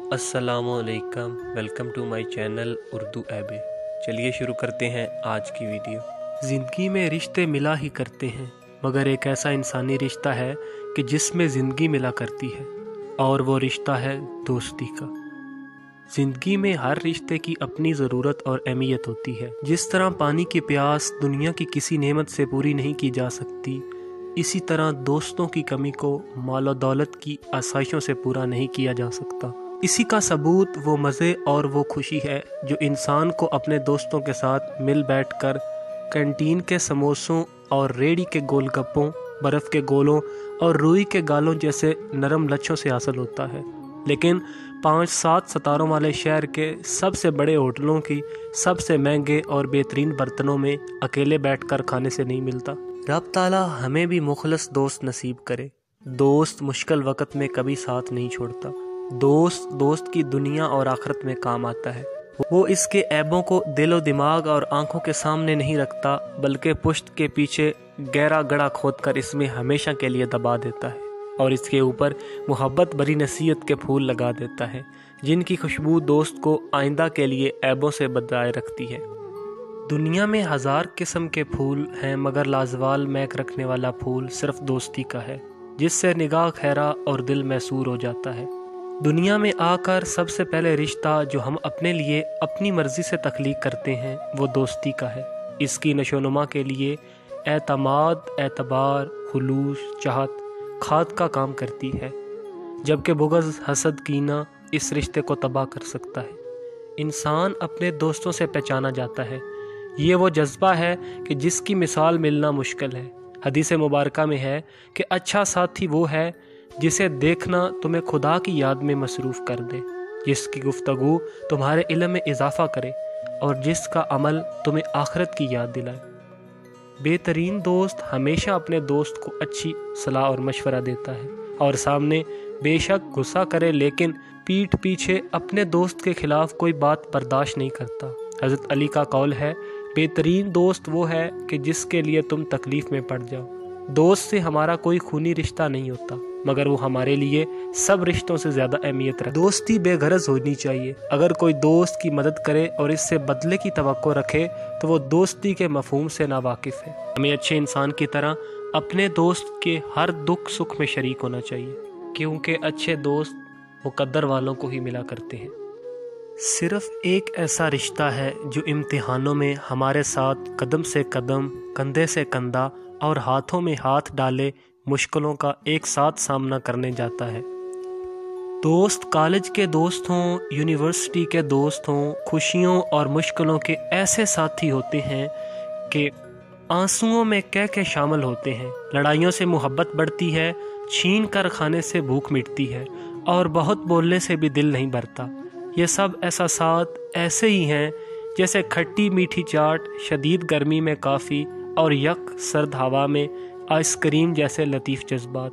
अस्सलामुअलैकुम, welcome to my channel Urdu ऐबे। चलिए शुरू करते हैं आज की वीडियो। ज़िंदगी में रिश्ते मिला ही करते हैं, मगर एक ऐसा इंसानी रिश्ता है कि जिसमें ज़िंदगी मिला करती है, और वो रिश्ता है दोस्ती का। ज़िंदगी में हर रिश्ते की अपनी ज़रूरत और अहमियत होती है। जिस तरह पानी की प्यास दुनिया की किसी नेमत से पूरी नहीं की जा सकती, इसी तरह दोस्तों की कमी को माल और दौलत की आसाइशों से पूरा नहीं किया जा सकता। इसी का सबूत वो मज़े और वो खुशी है जो इंसान को अपने दोस्तों के साथ मिल बैठकर कैंटीन के समोसों और रेड़ी के गोलगप्पों, बर्फ़ के गोलों और रुई के गालों जैसे नरम लच्छों से हासिल होता है। लेकिन 5-7 सितारों वाले शहर के सबसे बड़े होटलों की सबसे महंगे और बेहतरीन बर्तनों में अकेले बैठकर खाने से नहीं मिलता। रब ताला हमें भी मुखलस दोस्त नसीब करे। दोस्त मुश्किल वक़्त में कभी साथ नहीं छोड़ता। दोस्त की दुनिया और आखिरत में काम आता है। वो इसके ऐबों को दिलो दिमाग और आंखों के सामने नहीं रखता, बल्कि पुश्त के पीछे गहरा गड़ा खोदकर इसमें हमेशा के लिए दबा देता है और इसके ऊपर मोहब्बत भरी नसीहत के फूल लगा देता है, जिनकी खुशबू दोस्त को आइंदा के लिए ऐबों से बचाए रखती है। दुनिया में 1000 किस्म के फूल हैं, मगर लाजवाल महक रखने वाला फूल सिर्फ दोस्ती का है, जिससे निगाह खैरा और दिल मैसूर हो जाता है। दुनिया में आकर सबसे पहले रिश्ता जो हम अपने लिए अपनी मर्ज़ी से तख्लीक करते हैं, वो दोस्ती का है। इसकी नशोनुमा के लिए एतमाद, एतबार, खुलूस, चाहत खाद का काम करती है, जबकि बुग़्ज़, हसद, कीना इस रिश्ते को तबाह कर सकता है। इंसान अपने दोस्तों से पहचाना जाता है। ये वो जज्बा है कि जिसकी मिसाल मिलना मुश्किल है। हदीस मुबारका में है कि अच्छा साथी वो है जिसे देखना तुम्हें खुदा की याद में मसरूफ़ कर दे, जिसकी गुफ्तगू तुम्हारे इल्म में इजाफ़ा करे और जिसका अमल तुम्हें आखिरत की याद दिलाए। बेहतरीन दोस्त हमेशा अपने दोस्त को अच्छी सलाह और मशवरा देता है और सामने बेशक गुस्सा करे, लेकिन पीठ पीछे अपने दोस्त के खिलाफ कोई बात बर्दाश्त नहीं करता। हज़रत अली का कौल है, बेहतरीन दोस्त वो है कि जिसके लिए तुम तकलीफ़ में पड़ जाओ। दोस्त से हमारा कोई खूनी रिश्ता नहीं होता, मगर वो हमारे लिए सब रिश्तों से ज़्यादा अहमियत रखता है। दोस्ती बेगरज होनी चाहिए। अगर कोई दोस्त की मदद करे और इससे बदले की तवक्को रखे तो वो दोस्ती के मफहूम से नावाकिफ़ है। हमें अच्छे इंसान की तरह अपने दोस्त के हर दुख सुख में शरीक होना चाहिए, क्योंकि अच्छे दोस्त मुकद्दर वालों को ही मिला करते हैं। सिर्फ एक ऐसा रिश्ता है जो इम्तिहानों में हमारे साथ कदम से कदम, कंधे से कंधा और हाथों में हाथ डाले मुश्किलों का एक साथ सामना करने जाता है। दोस्त कॉलेज के दोस्त हों, यूनिवर्सिटी के दोस्त हों, खुशियों और मुश्किलों के ऐसे साथी होते हैं कि आंसुओं में कह के शामिल होते हैं। लड़ाइयों से मोहब्बत बढ़ती है, छीन कर खाने से भूख मिटती है और बहुत बोलने से भी दिल नहीं भरता। ये सब एहसासात ऐसे ही हैं जैसे खट्टी मीठी चाट, शदीद गर्मी में काफ़ी और यक सर्द हवा में आइसक्रीम जैसे लतीफ़ जज्बात।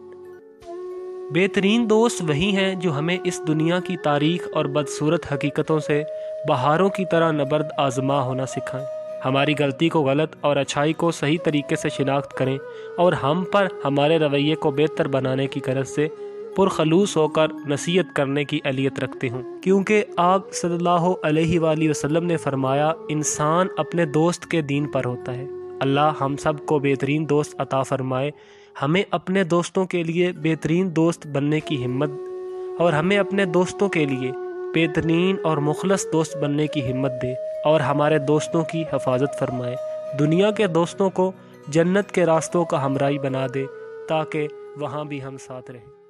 बेहतरीन दोस्त वही हैं जो हमें इस दुनिया की तारीख और बदसूरत हकीकतों से बहारों की तरह नबर्द आजमा होना सिखाएं, हमारी गलती को गलत और अच्छाई को सही तरीके से शिनाख्त करें और हम पर हमारे रवैये को बेहतर बनाने की गरज से पुरखलूस होकर नसीहत करने की अहलियत रखते हों। क्योंकि आप सल्लल्लाहु अलैहि वसल्लम ने फरमाया, इंसान अपने दोस्त के दीन पर होता है। अल्लाह हम सब को बेहतरीन दोस्त अता फरमाए, हमें अपने दोस्तों के लिए बेहतरीन दोस्त बनने की हिम्मत और हमें अपने दोस्तों के लिए बेहतरीन और मुखलस दोस्त बनने की हिम्मत दे और हमारे दोस्तों की हिफाजत फरमाए। दुनिया के दोस्तों को जन्नत के रास्तों का हमराही बना दे, ताकि वहाँ भी हम साथ रहें।